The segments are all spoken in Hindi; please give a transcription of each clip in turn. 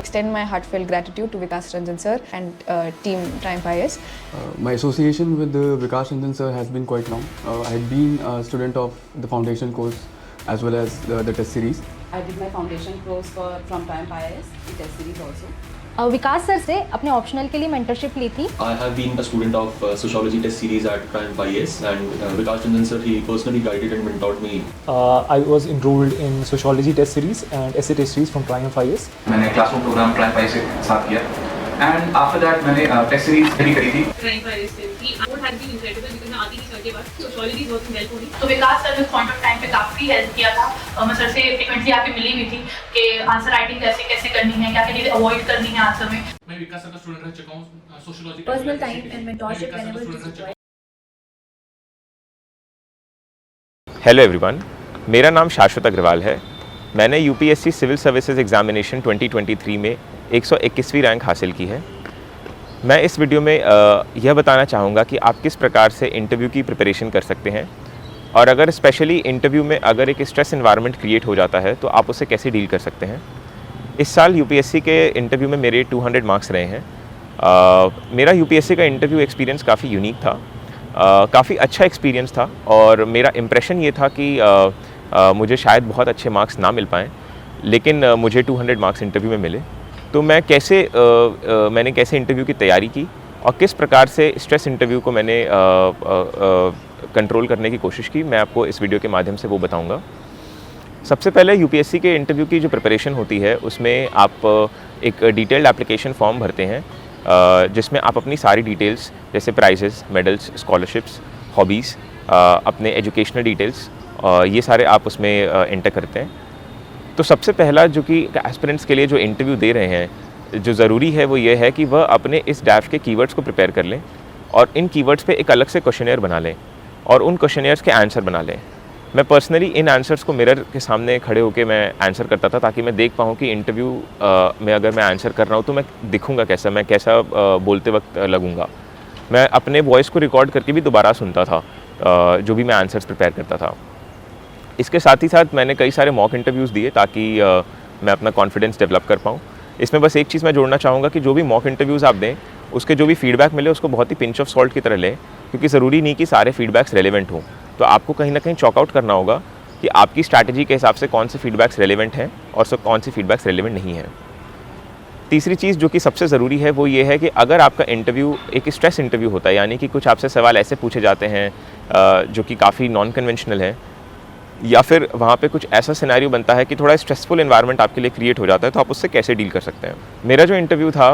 extend my heartfelt gratitude to Vikas Ranjan sir and team Triumph IAS. My association with Vikas Ranjan sir has been quite long. I had been a student of the foundation course as well as the test series. I did my foundation course from Triumph IAS, the test series also. Vikas sir से अपने ऑप्शनल के लिए मेंटरशिप ली थी. I have been a student of sociology test series at Triumph IAS, and Vikas Ranjan sir, he personally guided and mentored me. I was enrolled in sociology test series and essay test series from Triumph IAS. मैंने क्लासरूम प्रोग्राम Triumph IAS के साथ किया and after that मैंने टेस्ट सीरीज भी करी थी. Triumph IAS से थी. What has been incredible because मैं आती थी सर के बाद sociology is working well for me. तो विकास सर ने पॉइंट ऑफ टाइम पे काफ़ी हेल्प किया था. मैं सर से फ्रीक्वेंटली आके मिली हुई थी कि आंसर राइटिंग कैसे करनी है, क्या क्या चीज़ें अवॉइड करनी है आंसर में. मैं विकास सर का स्टूडेंट रह चुका हूँ sociology. Personal time and mentorship whenever. Hello everyone, मेरा नाम शाश्वत अग्रवाल है. मैंने यूपीएससी सिविल सर्विसेज एग्जामिनेशन 2023 में 121वीं रैंक हासिल की है. मैं इस वीडियो में यह बताना चाहूँगा कि आप किस प्रकार से इंटरव्यू की प्रिपरेशन कर सकते हैं, और अगर स्पेशली इंटरव्यू में अगर एक स्ट्रेस एनवायरनमेंट क्रिएट हो जाता है तो आप उसे कैसे डील कर सकते हैं. इस साल यूपीएससी के इंटरव्यू में मेरे 200 मार्क्स रहे हैं. मेरा यूपीएससी का इंटरव्यू एक्सपीरियंस काफ़ी यूनिक था, काफ़ी अच्छा एक्सपीरियंस था, और मेरा इम्प्रेशन ये था कि मुझे शायद बहुत अच्छे मार्क्स ना मिल पाएँ, लेकिन मुझे 200 मार्क्स इंटरव्यू में मिले. तो मैंने कैसे इंटरव्यू की तैयारी की और किस प्रकार से स्ट्रेस इंटरव्यू को मैंने कंट्रोल करने की कोशिश की, मैं आपको इस वीडियो के माध्यम से वो बताऊंगा. सबसे पहले यूपीएससी के इंटरव्यू की जो प्रिपरेशन होती है उसमें आप एक डिटेल्ड एप्लीकेशन फॉर्म भरते हैं, जिसमें आप अपनी सारी डिटेल्स जैसे प्राइजेस, मेडल्स, स्कॉलरशिप्स, हॉबीज़, अपने एजुकेशनल डिटेल्स, ये सारे आप उसमें एंटर करते हैं. तो सबसे पहला जो कि एस्पिरेंट्स के लिए जो इंटरव्यू दे रहे हैं, जो ज़रूरी है वो ये है कि वह अपने इस डैफ के कीवर्ड्स को प्रिपेयर कर लें और इन कीवर्ड्स पे एक अलग से क्वेश्चनेयर बना लें और उन क्वेश्चनेयर्स के आंसर बना लें. मैं पर्सनली इन आंसर्स को मिरर के सामने खड़े होकर मैं आंसर करता था, ताकि मैं देख पाऊँ कि इंटरव्यू में अगर मैं आंसर कर रहा हूँ तो मैं दिखूँगा कैसा, मैं कैसा बोलते वक्त लगूँगा. मैं अपने वॉइस को रिकॉर्ड करके भी दोबारा सुनता था जो भी मैं आंसर्स प्रिपेयर करता था. इसके साथ ही साथ मैंने कई सारे मॉक इंटरव्यूज़ दिए ताकि मैं अपना कॉन्फिडेंस डेवलप कर पाऊँ. इसमें बस एक चीज़ मैं जोड़ना चाहूँगा कि जो भी मॉक इंटरव्यूज़ आप दें, उसके जो भी फीडबैक मिले उसको बहुत ही पिंच ऑफ सॉल्ट की तरह लें, क्योंकि ज़रूरी नहीं कि सारे फीडबैक्स रेलेवेंट हों. तो आपको कहीं ना कहीं चॉकआउट करना होगा कि आपकी स्ट्रैटेजी के हिसाब से कौन से फीडबैक्स रेलेवेंट हैं और कौन सी फीडबैक्स रेलेवेंट नहीं हैं. तीसरी चीज़ जो कि सबसे ज़रूरी है वो ये है कि अगर आपका इंटरव्यू एक स्ट्रेस इंटरव्यू होता है, यानी कि कुछ आपसे सवाल ऐसे पूछे जाते हैं जो कि काफ़ी नॉन कन्वेंशनल है, या फिर वहाँ पे कुछ ऐसा सिनेरियो बनता है कि थोड़ा स्ट्रेसफुल एनवायरनमेंट आपके लिए क्रिएट हो जाता है, तो आप उससे कैसे डील कर सकते हैं. मेरा जो इंटरव्यू था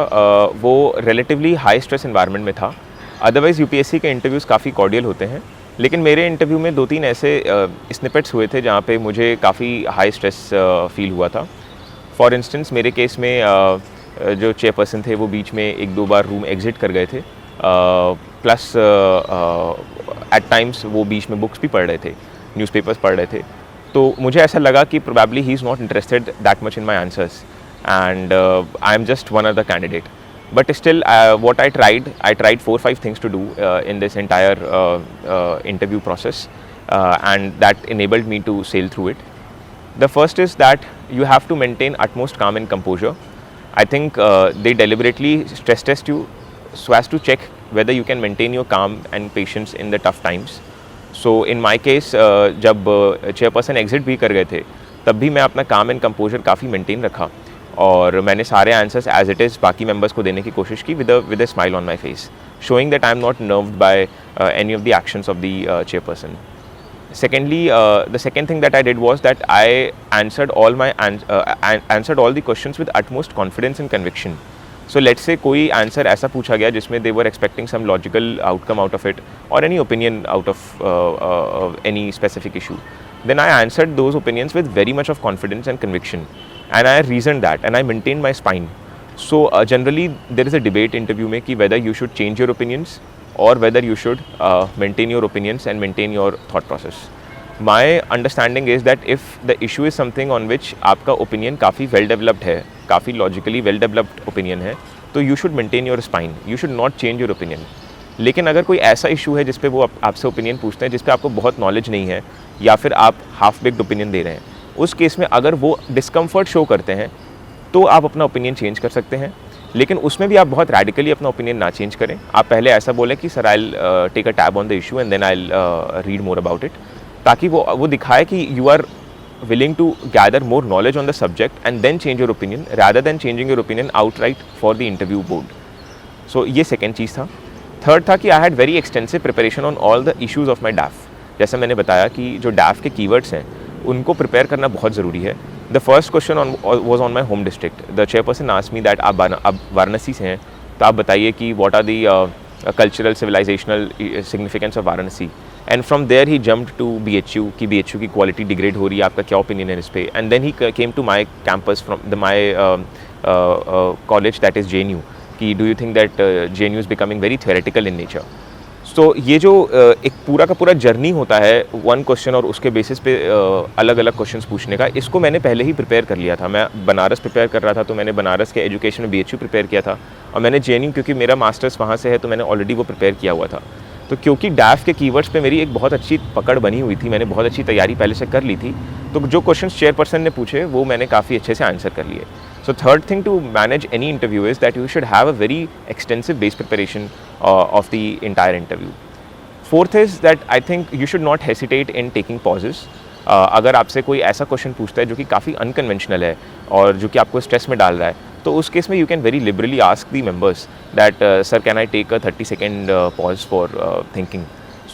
वो रिलेटिवली हाई स्ट्रेस एनवायरनमेंट में था. अदरवाइज़ यूपीएससी के इंटरव्यूज़ काफ़ी कॉर्डियल होते हैं, लेकिन मेरे इंटरव्यू में 2-3 ऐसे स्निपेट्स हुए थे जहाँ पे मुझे काफ़ी हाई स्ट्रेस फील हुआ था. फॉर इंस्टेंस मेरे केस में जो चेयरपर्सन थे वो बीच में 1-2 बार रूम एग्जिट कर गए थे, प्लस एट टाइम्स वो बीच में बुक्स भी पढ़ रहे थे, न्यूज़पेपर्स पढ़ रहे थे. तो मुझे ऐसा लगा कि probably he is not interested that much in my answers and I am just one other candidate. But still, what I tried 4-5 things to do in this entire interview process, and that enabled me to sail through it. The first is that you have to maintain utmost calm and composure. I think they deliberately stress test you so as to check whether you can maintain your calm and patience in the tough times. So in my case, जब chairperson exit भी कर गए थे, तब भी मैं अपना calm and composure काफ़ी maintain रखा और मैंने सारे आंसर्स एज इट इज़ बाकी मेंबर्स को देने की कोशिश की with a smile on my face, showing that I am not nerved by any of the actions of the chairperson. Secondly, the second thing that I did was that I answered all the questions with utmost confidence and conviction. So let's say कोई आंसर ऐसा पूछा गया जिसमें they were expecting some logical outcome out of it or any opinion out of any specific issue, then I answered those opinions with very much of confidence and conviction, and I reasoned that and I maintained my spine. So generally there is a debate interview में कि whether you should change your opinions or whether you should maintain your opinions and maintain your thought process. My understanding is that if the issue is something on which आपका opinion काफ़ी well developed है, काफ़ी logically well developed opinion है, तो you should maintain your spine, you should not change your opinion. लेकिन अगर कोई ऐसा issue है जिस पे वो आपसे opinion पूछते हैं जिस पे आपको बहुत knowledge नहीं है या फिर आप half baked opinion दे रहे हैं, उस केस में अगर वो discomfort show करते हैं तो आप अपना ओपिनियन चेंज कर सकते हैं, लेकिन उसमें भी आप बहुत रेडिकली अपना ओपिनियन ना चेंज करें। आप पहले ऐसा बोलें कि sir I take a tab on the issue and then I read more about it, ताकि वो दिखाए कि you are willing to gather more knowledge on the subject and then change your opinion rather than changing your opinion outright for the interview board. So ये second चीज़ था। Third था कि I had very extensive preparation on all the issues of my DAF। जैसा मैंने बताया कि जो DAF के keywords हैं उनको prepare करना बहुत ज़रूरी है। The first question was on my home district. The chairperson asked me that आप वाराणसी से हैं, तो आप बताइए कि what are the cultural civilizational significance of Varanasi। And from there he jumped to BHU कि BHU की क्वालिटी डिग्रेड हो रही है, आपका क्या ओपिनियन है इस पे। And then he came to my campus from my college that is JNU कि do you think that JNU is becoming very theoretical in nature. So ये जो एक पूरा का पूरा जर्नी होता है वन क्वेश्चन और उसके बेसिस पे अलग अलग क्वेश्चंस पूछने का, इसको मैंने पहले ही प्रिपेयर कर लिया था। मैं बनारस प्रिपेयर कर रहा था, तो मैंने बनारस के एजुकेशन में BHU प्रिपेयर किया था, और मैंने JNU क्योंकि मेरा मास्टर्स वहाँ से है तो मैंने ऑलरेडी वो प्रिपेयर किया हुआ था। तो क्योंकि DAF के कीवर्ड्स पे मेरी एक बहुत अच्छी पकड़ बनी हुई थी, मैंने बहुत अच्छी तैयारी पहले से कर ली थी, तो जो क्वेश्चंस चेयरपर्सन ने पूछे वो मैंने काफ़ी अच्छे से आंसर कर लिए। So third thing to manage any interview is that you should have a very extensive base preparation of the entire interview. Fourth is that I think you should not hesitate in taking pauses. अगर आपसे कोई ऐसा क्वेश्चन पूछता है जो कि काफ़ी अनकन्वेंशनल है और जो कि आपको स्ट्रेस में डाल रहा है, तो उस केस में you can very liberally ask the members that sir can I take a 30 second pause for thinking.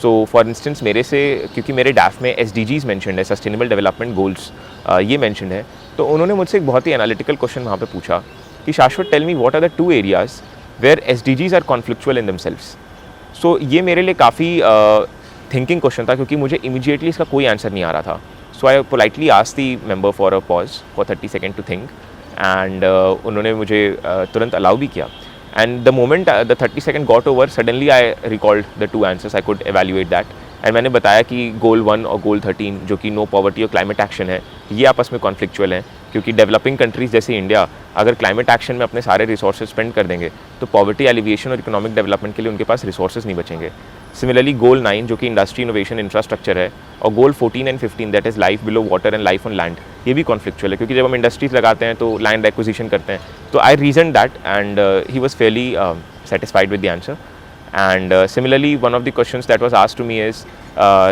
So for instance मेरे से, क्योंकि मेरे DAF में SDGs मैंशनड है, सस्टेनेबल डेवलपमेंट गोल्स ये मैंशनड है, तो उन्होंने मुझसे एक बहुत ही एनालिटिकल क्वेश्चन वहाँ पे पूछा कि Shashwat tell me what are the 2 areas where SDGs are conflictual in themselves. So ये मेरे लिए काफ़ी थिंकिंग क्वेश्चन था, क्योंकि मुझे इमीडिएटली इसका कोई आंसर नहीं आ रहा था। So I politely asked the member for a pause for 30 second to think, and उन्होंने मुझे तुरंत अलाउ भी किया। And the moment the 30 second got over, suddenly I recalled the 2 answers, I could evaluate that, and मैंने बताया कि गोल 1 और गोल 13 जो कि नो पॉवर्टी और क्लाइमेट एक्शन है, ये आपस में कॉन्फ्लिक्चुअल हैं, क्योंकि डेवलपिंग कंट्रीज़ जैसे इंडिया अगर क्लाइमेट एक्शन में अपने सारे रिसोर्सेज स्पेंड कर देंगे तो पॉवर्टी एलिविएशन और इकोनॉमिक डेवलपमेंट के लिए उनके पास रिसोर्सेज नहीं बचेंगे। सिमिलरली गोल 9 जो कि इंडस्ट्री इनोवेशन इंफ्रास्ट्रक्चर है, और गोल 14 and 15 that is life below water and life on land, ये भी कॉन्फ्लिक्चुअल है, क्योंकि जब हम इंडस्ट्रीज लगाते हैं तो लैंड एक्विजिशन करते हैं। तो I reason that, and he was fairly satisfied with the answer. And similarly, one of the questions that was asked to me is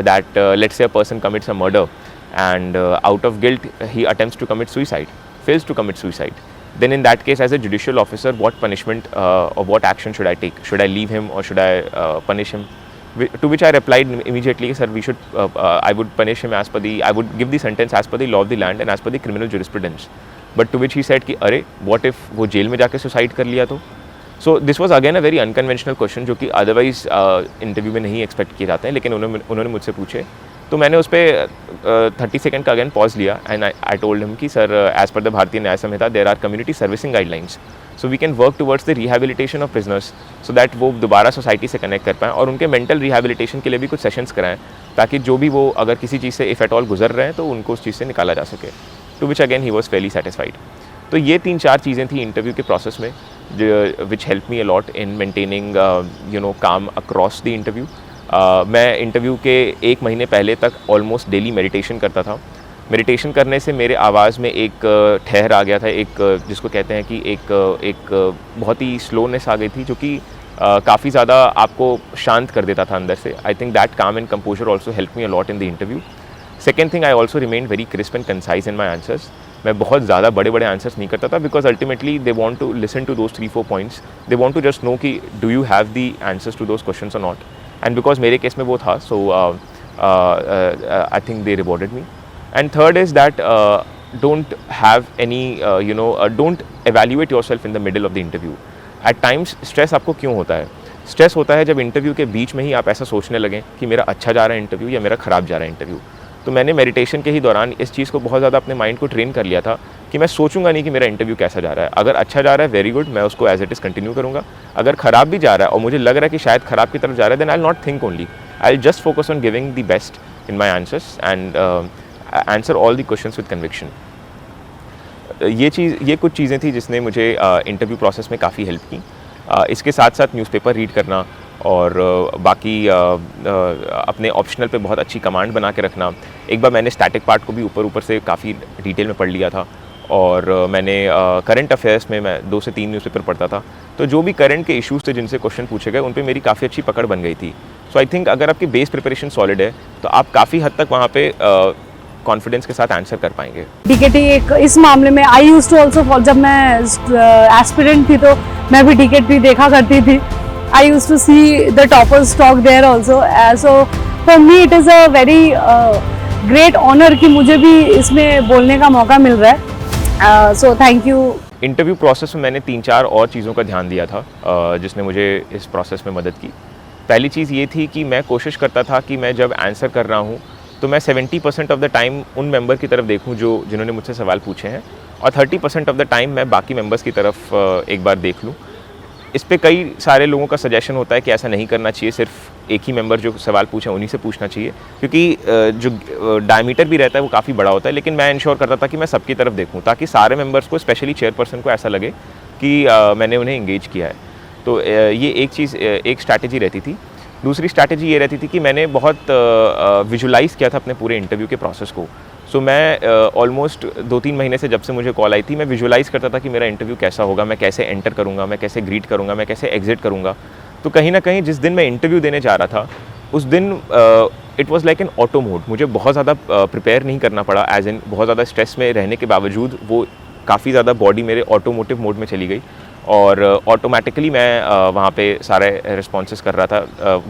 that let's say a person commits a murder and out of guilt he attempts to commit suicide, fails to commit suicide. Then in that case, as a judicial officer, what punishment or what action should I take? Should I leave him or should I punish him? To which I replied immediately, sir, we should, I would punish him as per the, I would give the sentence as per the law of the land and as per the criminal jurisprudence. But to which he said कि अरे what if वो जेल में जाके सुसाइड कर लिया तो? So this was again a very unconventional question, जो कि अदरवाइज इंटरव्यू में नहीं एक्सपेक्ट किए जाते हैं, लेकिन उन्होंने मुझसे पूछे, तो मैंने उस पर 30 सेकेंड का अगेन पॉज लिया, एंड आई टोल्ड हिम कि sir as per the Bharatiya Nyaya Sanhita there are community servicing guidelines, so we can work towards the rehabilitation of prisoners so that वो दोबारा सोसाइटी से कनेक्ट कर पाएँ और उनके मेंटल रिहैबिलिटेशन के लिए भी कुछ सेशंस कराएं, ताकि जो भी वो अगर किसी चीज़ से इफ़ एट ऑल गुजर रहे हैं तो उनको उस चीज़ से निकाला जा सके। To which again he was fairly satisfied. तो ये 3-4 चीज़ें थी इंटरव्यू के प्रोसेस में which help me a lot in maintaining calm across the interview. मैं इंटरव्यू के 1 महीने पहले तक ऑलमोस्ट डेली मेडिटेशन करता था। मेडिटेशन करने से मेरे आवाज़ में एक ठहर आ गया था, एक जिसको कहते हैं कि एक बहुत ही स्लोनेस आ गई थी, जो कि काफ़ी ज़्यादा आपको शांत कर देता था अंदर से। I think that calm and composure also help me a lot in the interview. Second thing, I also remain very crisp and concise in my answers. मैं बहुत ज़्यादा बड़े बड़े आंसर्स नहीं करता था, because ultimately they want to listen to those 3-4 points, they want to just know कि do you have the answers to those questions or not, and because मेरे केस में वो था, so I think they rewarded me. And third is that don't have any don't evaluate yourself in the middle of the interview. At times stress आपको क्यों होता है? स्ट्रेस होता है जब इंटरव्यू के बीच में ही आप ऐसा सोचने लगें कि मेरा अच्छा जा रहा है इंटरव्यू या मेरा ख़राब जा रहा है इंटरव्यू। तो मैंने मेडिटेशन के ही दौरान इस चीज़ को बहुत ज़्यादा अपने माइंड को ट्रेन कर लिया था कि मैं सोचूंगा नहीं कि मेरा इंटरव्यू कैसा जा रहा है। अगर अच्छा जा रहा है वेरी गुड, मैं उसको एज इट इज़ कंटिन्यू करूँगा। अगर ख़राब भी जा रहा है और मुझे लग रहा है कि शायद ख़राब की तरफ जा रहा है, then I will not think only, I will just focus on giving the best in my answers and answer all the questions with conviction. ये कुछ चीज़ें थी जिसने मुझे इंटरव्यू प्रोसेस में काफ़ी हेल्प की। इसके साथ साथ न्यूज़पेपर रीड करना और बाकी अपने ऑप्शनल पे बहुत अच्छी कमांड बना के रखना। एक बार मैंने स्टैटिक पार्ट को भी ऊपर से काफ़ी डिटेल में पढ़ लिया था, और मैंने करंट अफेयर्स में मैं 2 से 3 न्यूज़पेपर पढ़ता था, तो जो भी करंट के इश्यूज़ थे जिनसे क्वेश्चन पूछे गए उन पे मेरी काफ़ी अच्छी पकड़ बन गई थी। सो आई थिंक अगर आपकी बेस प्रिपरेशन सॉलिड है तो आप काफ़ी हद तक वहाँ पे कॉन्फिडेंस के साथ आंसर कर पाएंगे। डीकेटी एक इस मामले में आई यूज्ड टू ऑल्सो, जब मैं एस्पिरेंट थी तो मैं भी डीकेटी देखा करती थी। I used to see the toppers talk there also, so for me it is a very great honour कि मुझे भी इसमें बोलने का मौका मिल रहा है। So thank you. Interview process में मैंने 3-4 और चीज़ों का ध्यान दिया था जिसने मुझे इस प्रोसेस में मदद की। पहली चीज़ ये थी कि मैं कोशिश करता था कि मैं जब आंसर कर रहा हूँ तो मैं 70% ऑफ द टाइम उन मेंबर की तरफ देखूँ जिन्होंने मुझसे सवाल पूछे हैं, और 30% ऑफ द टाइम मैं बाकी मेंबर्स की तरफ एक बार देख लूँ। इस पे कई सारे लोगों का सजेशन होता है कि ऐसा नहीं करना चाहिए, सिर्फ एक ही मेंबर जो सवाल पूछे उन्हीं से पूछना चाहिए, क्योंकि जो डायमीटर भी रहता है वो काफ़ी बड़ा होता है। लेकिन मैं इंश्योर करता था कि मैं सबकी तरफ देखूं ताकि सारे मेंबर्स को, स्पेशली चेयरपर्सन को, ऐसा लगे कि मैंने उन्हें इंगेज किया है। तो ये एक चीज़, एक स्ट्रैटेजी रहती थी। दूसरी स्ट्रैटेजी ये रहती थी कि मैंने बहुत विजुलाइज़ किया था अपने पूरे इंटरव्यू के प्रोसेस को। सो मैं ऑलमोस्ट 2-3 महीने से, जब से मुझे कॉल आई थी, मैं विजुलाइज़ करता था कि मेरा इंटरव्यू कैसा होगा, मैं कैसे एंटर करूँगा, मैं कैसे ग्रीट करूँगा, मैं कैसे एग्जिट करूँगा। तो कहीं ना कहीं जिस दिन मैं इंटरव्यू देने जा रहा था उस दिन it was like an auto mode. मुझे बहुत ज़्यादा प्रिपेयर नहीं करना पड़ा, एज इन बहुत ज़्यादा स्ट्रेस में रहने के बावजूद वो काफ़ी ज़्यादा बॉडी मेरे ऑटोमोटिव मोड में चली गई और ऑटोमेटिकली मैं वहाँ पे सारे रिस्पॉन्सेस कर रहा था,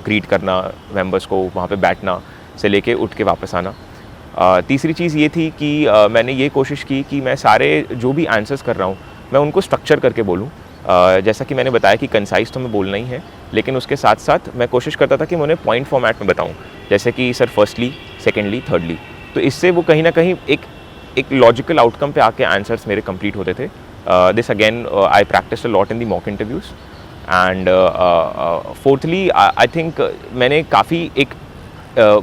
ग्रीट करना मेंबर्स को, वहाँ पे बैठना से लेके उठ के वापस आना। तीसरी चीज़ ये थी कि मैंने ये कोशिश की कि मैं सारे जो भी आंसर्स कर रहा हूँ मैं उनको स्ट्रक्चर करके बोलूँ। जैसा कि मैंने बताया कि कंसाइज तो मैं बोलना ही है, लेकिन उसके साथ साथ मैं कोशिश करता था कि मैं उन्हें पॉइंट फॉर्मेट में बताऊँ, जैसे कि सर फर्स्टली, सेकेंडली, थर्डली। तो इससे वो कहीं ना कहीं एक लॉजिकल आउटकम पे आके आंसर्स मेरे कंप्लीट होते थे। This again I practised a lot in the mock interviews. And fourthly I think मैंने काफ़ी एक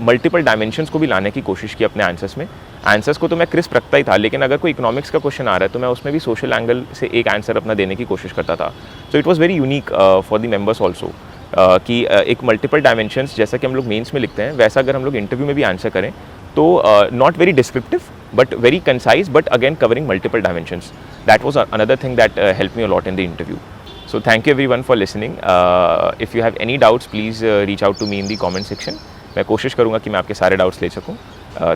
मल्टीपल डायमेंशंस को भी लाने की कोशिश की अपने आंसर्स में। आंसर्स को तो मैं क्रिस्प रखता ही था, लेकिन अगर कोई इकोनॉमिक्स का क्वेश्चन आ रहा है तो मैं उसमें भी सोशल एंगल से एक आंसर अपना देने की कोशिश करता था। So it was very unique for the members also कि एक मल्टीपल डायमेंशंस, जैसा कि हम लोग मेंस में लिखते हैं, वैसा अगर हम लोग इंटरव्यू में भी आंसर करें तो not very descriptive but very concise, but again covering multiple dimensions. That was another thing that help me a lot in the interview. So thank you everyone for listening. If you have any doubts, please reach out to me in the comment section. मैं कोशिश करूँगा कि मैं आपके सारे डाउट्स ले सकूँ।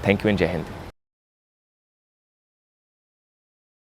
थैंक यू एंड जय हिंद।